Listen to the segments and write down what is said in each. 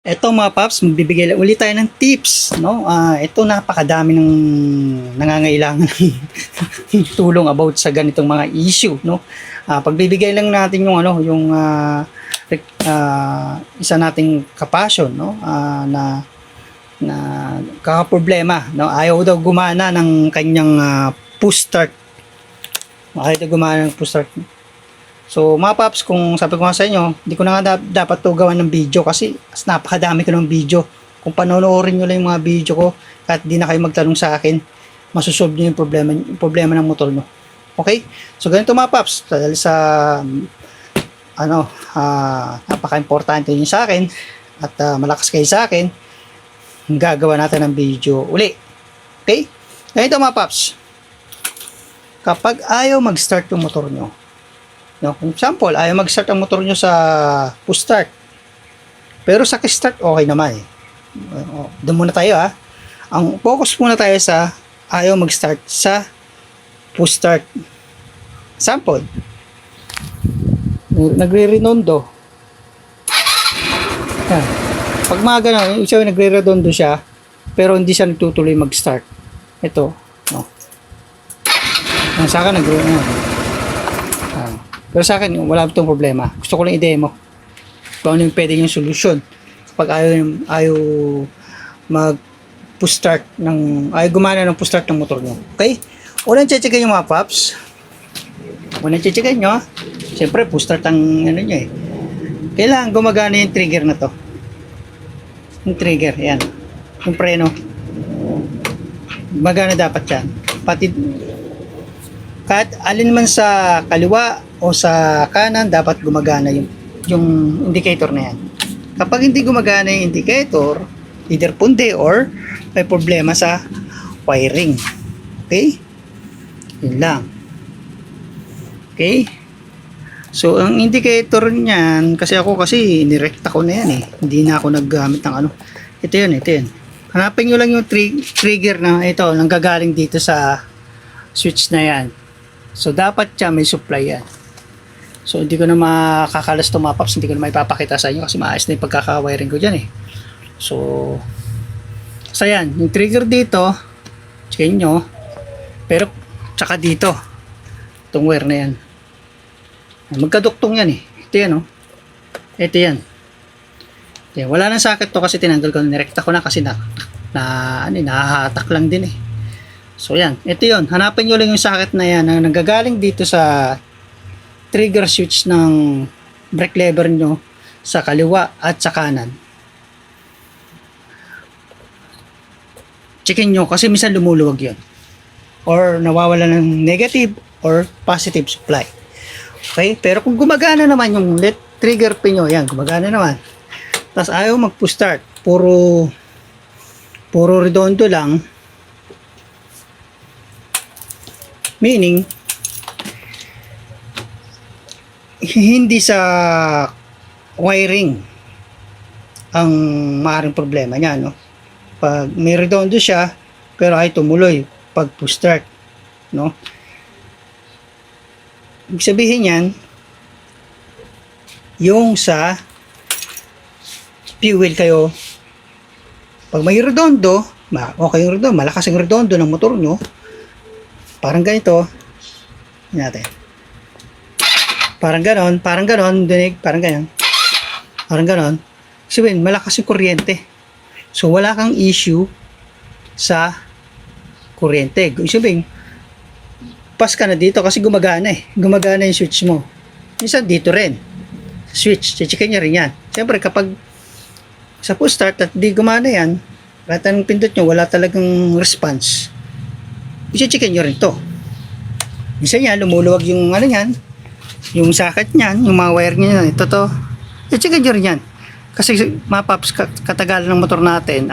Eto mga paps, magbibigay lang ulit tayo ng tips, no? Ito napakadami ng nangangailangan ng tulong about sa ganitong mga issue, no? Pagbibigay lang natin yung isa nating kapasyon, no? Na kakaproblema, no? Ayaw daw gumana ng kanyang push start. Ayaw daw gumana ng push start. So mga paps, kung sabi ko nga sa inyo, hindi ko na nga dapat to gawan ng video kasi napakadami ko ng video. Kung panonoorin nyo lang yung mga video ko, kahit di na kayo magtanong sa akin, masusolve nyo yung problema ng motor nyo. Okay? So ganito mga paps, dahil sa napaka-importante nyo sa akin at malakas kayo sa akin, gagawa natin ng video uli. Okay? Ganito mga paps, kapag ayaw mag-start yung motor nyo, no, kung example, ayaw mag-start ang motor nyo sa push start. Pero sa kick-start, okay naman eh. Doon muna tayo ha. Ang focus muna tayo sa ayaw mag-start sa push start. Example, nagre-redondo. Yan. Pag mga gano'n, isa nagre-redondo siya, pero hindi siya nagtutuloy mag-start. Ito, no. Sa akin, nagre-redondo. Pero sa akin, wala itong problema. Gusto ko lang i-demo kung ano yung pwede yung solusyon kapag ayaw mag-push start ayaw gumana ng push start ng motor nyo. Okay? Unang checkin yung mga paps. Unang checkin nyo, siyempre push start ang ano nyo eh. Kailangan gumagana yung trigger na to. Yung trigger, yan. Yung preno. Gumagana dapat yan. Pati kahit alin man sa kaliwa o sa kanan, dapat gumagana yung indicator na yan. Kapag hindi gumagana yung indicator, either pundi or may problema sa wiring. Okay? Yun lang. Okay? So, ang indicator niyan, kasi nirekta ko na yan eh. Hindi na ako naggamit ng ano. Ito yun. Hanapin nyo lang yung trigger na ito, nanggagaling dito sa switch na yan. So, dapat siya may supply yan. So, hindi ko na makakalas ito mga paps. Hindi ko na maipapakita sa inyo kasi maayos na yung pagkaka-wiring ko dyan eh. So, yan. Yung trigger dito, checkin nyo. Pero, tsaka dito. Itong wire na yan. Magkaduktong yan eh. Ito yan oh. Ito yan. Wala nang socket to kasi tinanggal ko. Nirekta ko na kasi nahahatak lang din eh. So yan, ito yun. Hanapin nyo lang yung socket na yan na nanggagaling dito sa trigger switch ng brake lever nyo sa kaliwa at sa kanan. Checkin nyo kasi minsan lumuluwag yun. Or nawawala ng negative or positive supply. Okay? Pero kung gumagana naman yung trigger pin nyo, yan, gumagana naman. Tapos ayaw mag-push start. Puro redondo lang. Meaning, hindi sa wiring ang maaaring problema niya, no? Pag may redondo siya, pero ay tumuloy pag push start, no? Ibig sabihin yan, yung sa fuel kayo, pag may redondo, okay yung redondo, malakas ang redondo ng motor nyo, parang ganito. Natin. Parang ganon, dinig, parang ganon. Parang ganon. Sabihin, malakas yung kuryente. So, wala kang issue sa kuryente. Sabihin, pass ka na dito kasi gumagana eh. Gumagana yung switch mo. Minsan dito rin. Switch, checkin nyo rin yan. Siyempre, kapag sa push start at di gumana yan, kahit anong pindot nyo, wala talagang response. I-checkin nyo rin to. Minsan yan, lumuluwag yung ano yan, yung socket nyan, yung mga wire nyan, ito to. I-checkin nyo rin yan. Kasi mga paps, katagalan ng motor natin,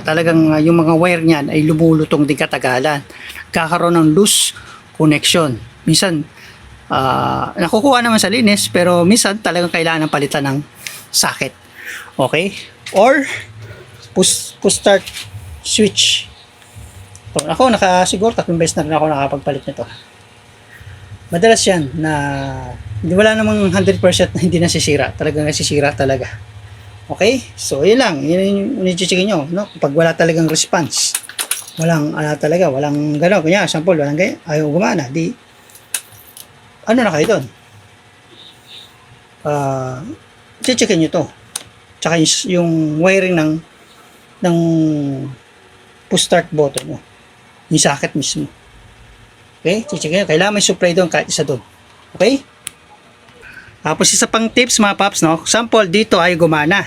talagang yung mga wire nyan ay lumulutong din katagalan. Kakaroon ng loose connection. Minsan, nakukuha naman sa linis, pero minsan talagang kailangan ng palitan ng socket. Okay? Or, push start switch. So, ako siguro 3 beses na rin ako nakapagpalit nito. Madalas yan na wala namang 100% na hindi nasisira. Talagang nasisira talaga. Okay? So, yun lang. Yun yung i-checkin nyo. No? Kapag wala talagang response. Walang gano'n. Kunya, sample, walang ganyan. Ayaw gumana. Di, ano na kayo doon? I-checkin nyo to. Tsaka yung wiring ng push start button mo. Yung socket mismo. Okay? I-checkin nyo. Kailangan may supply doon kahit isa doon. Okay? Tapos isa pang tips mga paps, no? Sample dito ay gumana,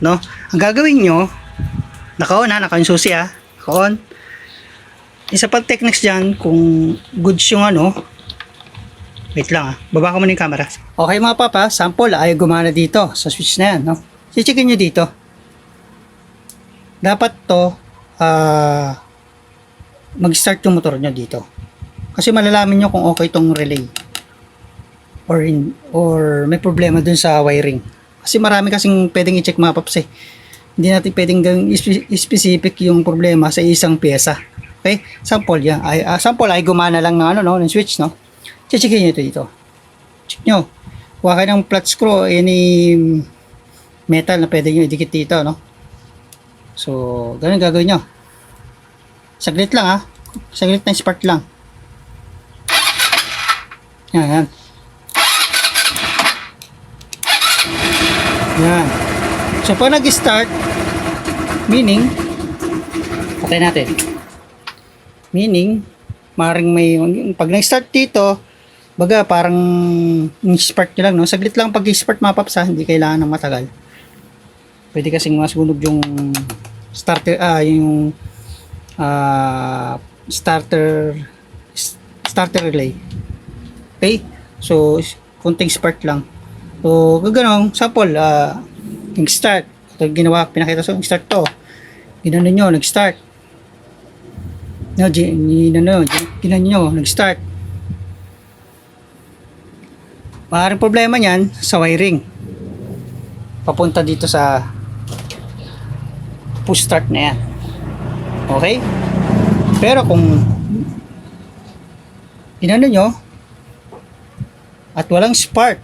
no? Ang gagawin nyo, naka-on yung susi naka-on. Isa pang techniques dyan, kung goods yung wait lang baba ko muna yung camera. Okay mga paps, sample ay gumana dito sa switch na yan, no? Checkin nyo dito. Dapat to, mag-start yung motor nyo dito. Kasi malalaman nyo kung okay tong relay. Or may problema dun sa wiring. Kasi marami kasing pwedeng i-check mga paps Hindi natin pwedeng gawing specific yung problema sa isang pyesa. Okay? Sample yan. Sample ay gumana lang ng ng switch, no? Checkin nyo ito dito. Check nyo. Kuha kayo ng flat screw, any metal na pwede nyo idikit dito, no? So, ganun gagawin nyo. Saglit lang Saglit na spark lang. Yan. Yan. So, pag nag-start, meaning, patay natin. Meaning, pag nag-start dito, baga parang spark nyo lang, no? Saglit lang pag i-spark mga paps, hindi kailangan ng matagal. Pwede kasing masunog yung starter, starter relay. Okay? So, konting spark lang. So, gano'n, sample, yung start. Ito ginawa, pinakita sa yung start to. Ginanon nyo, nag-start. No, ginanon nyo, nag-start. Maaaring problema niyan sa wiring. Papunta dito sa push start na yan. Okay? Pero kung ginanon nyo, at walang spark,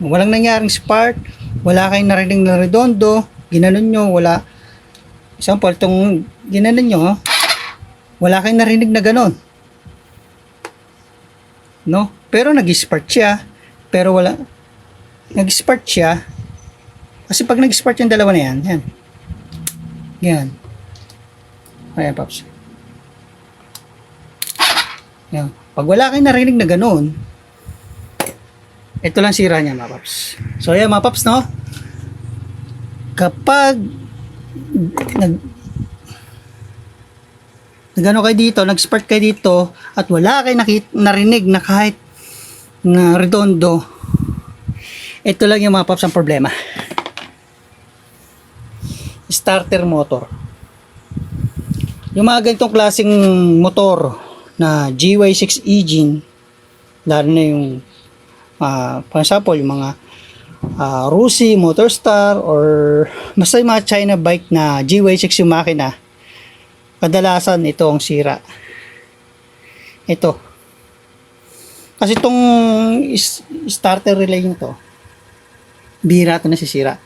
walang nangyaring spark, wala kayong narinig na redondo, ginanon nyo, wala, example, itong ginanon nyo, wala kayong narinig na ganon, no? Pero nag-spark siya, nag-spark siya, kasi pag nag-spark yung dalawa na yan, ayan paps, yan. Pag wala kayong narinig na ganon, ito lang sira niya mga paps. So ayan mga paps, no? Kapag nagano kayo dito, nag-spark kayo dito at wala kayo narinig na kahit na redondo, ito lang yung mga paps ang problema. Starter motor. Yung mga ganitong klaseng motor na GY6 engine, lalo na yung for example, yung mga Rusi, Motorstar, or basta yung mga China bike na GY6 yung makina, kadalasan ito ang sira. Ito. Kasi itong starter relay nito, bihira ito nasisira.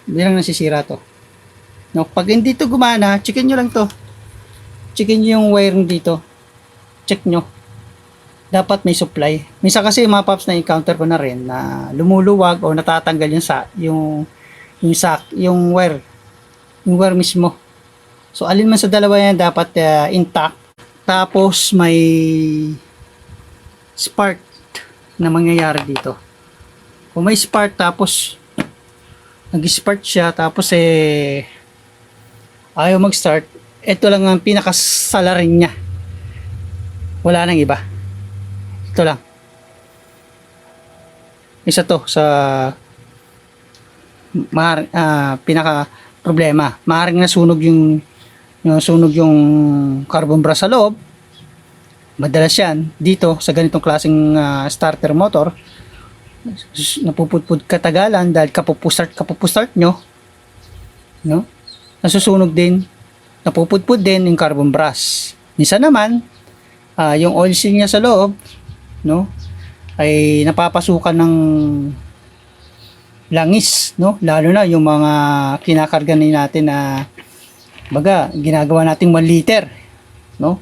Bilang nasisira to. No, pag hindi ito gumana, checkin nyo lang to. Checkin nyo yung wiring dito. Check nyo. Dapat may supply. Minsan kasi mga paps na encounter ko na rin na lumuluwag o natatanggal yung wire mismo. So alin man sa dalawa yan dapat intact. Tapos may spark na mangyayari dito. Kung may spark tapos nag-spark siya tapos ayaw mag-start, ito lang ang pinakasalarin niya. Wala nang iba. Ito lang. Isa to sa pinaka problema. Maaaring nasunog yung carbon brush sa loob. Madalas yan dito sa ganitong klaseng starter motor, napupudpud katagalan dahil kapupustart nyo, no? Nasusunog din, napupudpud din yung carbon brush. Minsan naman yung oil seal niya sa loob, no, ay napapasukan ng langis, no? Lalo na yung mga kinakarga natin na baga ginagawa nating 1 liter, no?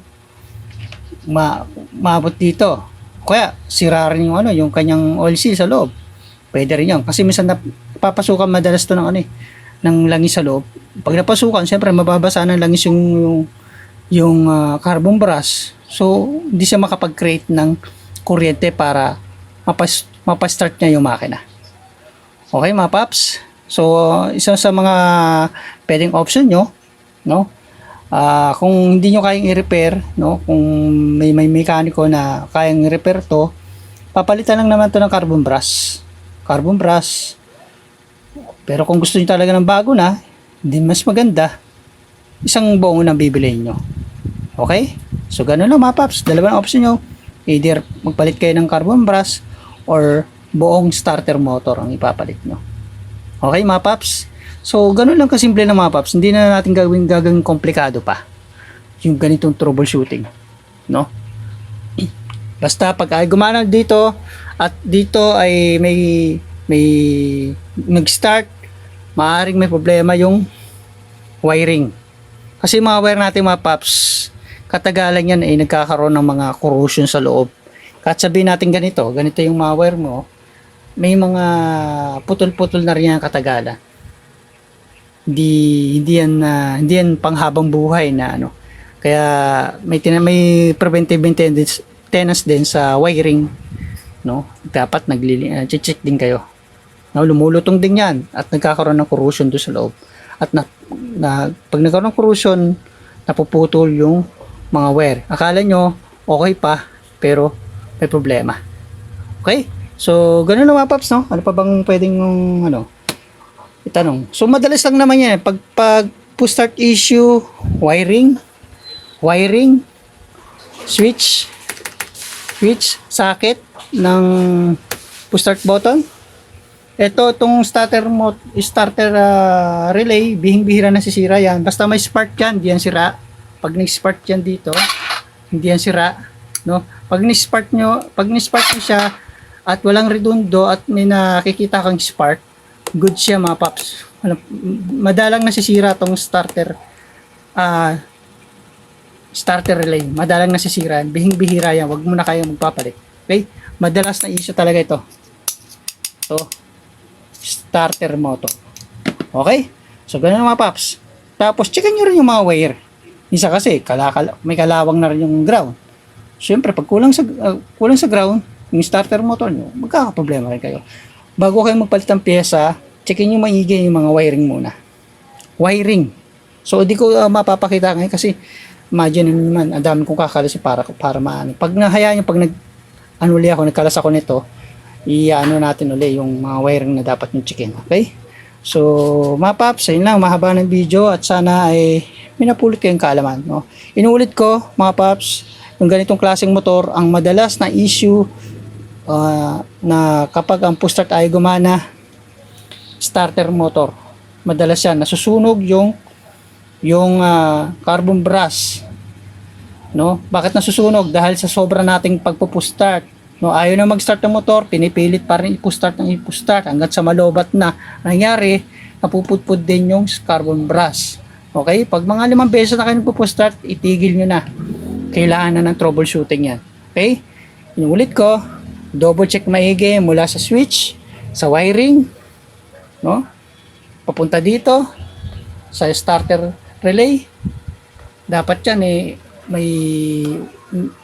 Maabot dito. Kaya sira rin yung yung kanyang oil seal sa loob. Pwede rin 'yan kasi minsan napapasukan madalas to ng ng langis sa loob. Pag napasukan, siyempre mababasa ng langis yung carbon brush. So, hindi siya makapag-create ng kuryente para mapastart niya yung makina. Okay, mga paps? So, isa sa mga pwedeng option nyo, no? Kung hindi nyo kayang i-repair, no? Kung may mekaniko na kayang i-repair to, papalitan lang naman to ng carbon brush. Carbon brush. Pero kung gusto nyo talaga ng bago na, hindi mas maganda, isang buong na bibilihin nyo. Okay? So, ganun lang mga paps. Dalawang option nyo. Either magpalit kayo ng carbon brush or buong starter motor ang ipapalit nyo. Okay mga paps? So, ganun lang kasimple na mga paps. Hindi na natin gagawin komplikado pa. Yung ganitong troubleshooting. No? Basta pag ay gumana dito at dito ay may nag-start, maaaring may problema yung wiring. Kasi mga wire natin mga paps, katagalan yan ay nagkakaroon ng mga corrosion sa loob. Kahit sabihin natin ganito yung mga wire mo, may mga putol-putol na rin ang katagalan. Hindi yan panghabang buhay na ano. Kaya may preventive maintenance din sa wiring, no? Dapat check din kayo. No, lumulutong din yan at nagkakaroon ng corrosion doon sa loob. At pag nagkaroon ng corrosion, napuputol yung mga wire. Akala nyo okay pa, pero may problema. Okay? So, ganun lang mga paps, no? Ano pa bang pwedeng itanong? So, madalas lang naman yan. Pag push start issue, wiring, switch, socket ng push start button. Itong starter relay, bihing-bihira na sisira yan. Basta may spark yan, di yan sira. Pag nag-spark yan dito, hindi yan sira, no? Pag ni-spark nyo siya at walang redundo at may nakikita kang spark, good siya mga paps. Madalang nasisira tong starter relay. Madalang nasisira. Bihing-bihira yan. Wag mo na kayo magpapalit. Okay? Madalas na issue talaga ito. So, starter motor. Okay? So, ganun mga paps. Tapos, checkan nyo rin yung mga wire. Isa kasi, may kalawang na rin yung ground. Siyempre, pag kulang sa ground, yung starter motor nyo, magkakaproblema rin kayo. Bago kayo magpalit ng pyesa, checkin nyo maigi yung mga wiring muna. Wiring. So, di ko mapapakita ngayon kasi imagine naman, ang dami kong kakalas para maano. Pag nahayaan nyo, pag nagkalas ako nito, i-ano natin uli yung mga wiring na dapat nyo checkin. Okay? So, mga paps, ayun lang, mahaba ng video at sana ay may napulot kayong kaalaman. No? Inuulit ko, mga paps, yung ganitong klaseng motor, ang madalas na issue na kapag ang push start ay gumana, starter motor. Madalas yan, nasusunog yung carbon brush. No? Bakit nasusunog? Dahil sa sobra nating pagpo-push start. No, ayaw na mag-start ng motor, pinipilit pa rin i-push start hanggang sa malobat na. Nangyari, napupudpud din yung carbon brush. Okay? Pag mga 5 beses na kayo nagpo-push start, itigil nyo na. Kailangan na ng troubleshooting yan. Okay? Inuulit ko, double check maigi mula sa switch, sa wiring, no? Papunta dito sa starter relay. Dapat yan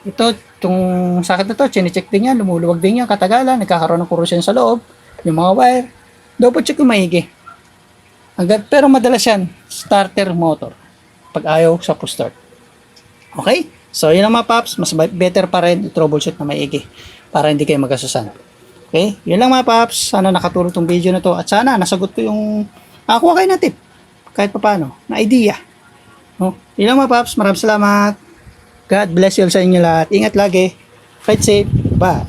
itong sakit na to, chine-check din yan, lumuluwag din yan, katagalan, nagkakaroon ng corrosion sa loob, yung mga wire, double check yung maigi. Pero madalas yan, starter motor, pag ayaw sa push start. Okay? So, yun ang mga paps, mas better pa rin i-troubleshoot na maigi, para hindi kayo magasusan. Okay? Yun lang mga paps, sana nakatulong tong video na to, at sana nasagot ko yung nakakuha kayo na tip, kahit pa paano, na idea. No? Yun lang mga paps, maraming salamat. God bless you all sa inyo lahat. Ingat lagi. Fight safe. Bye.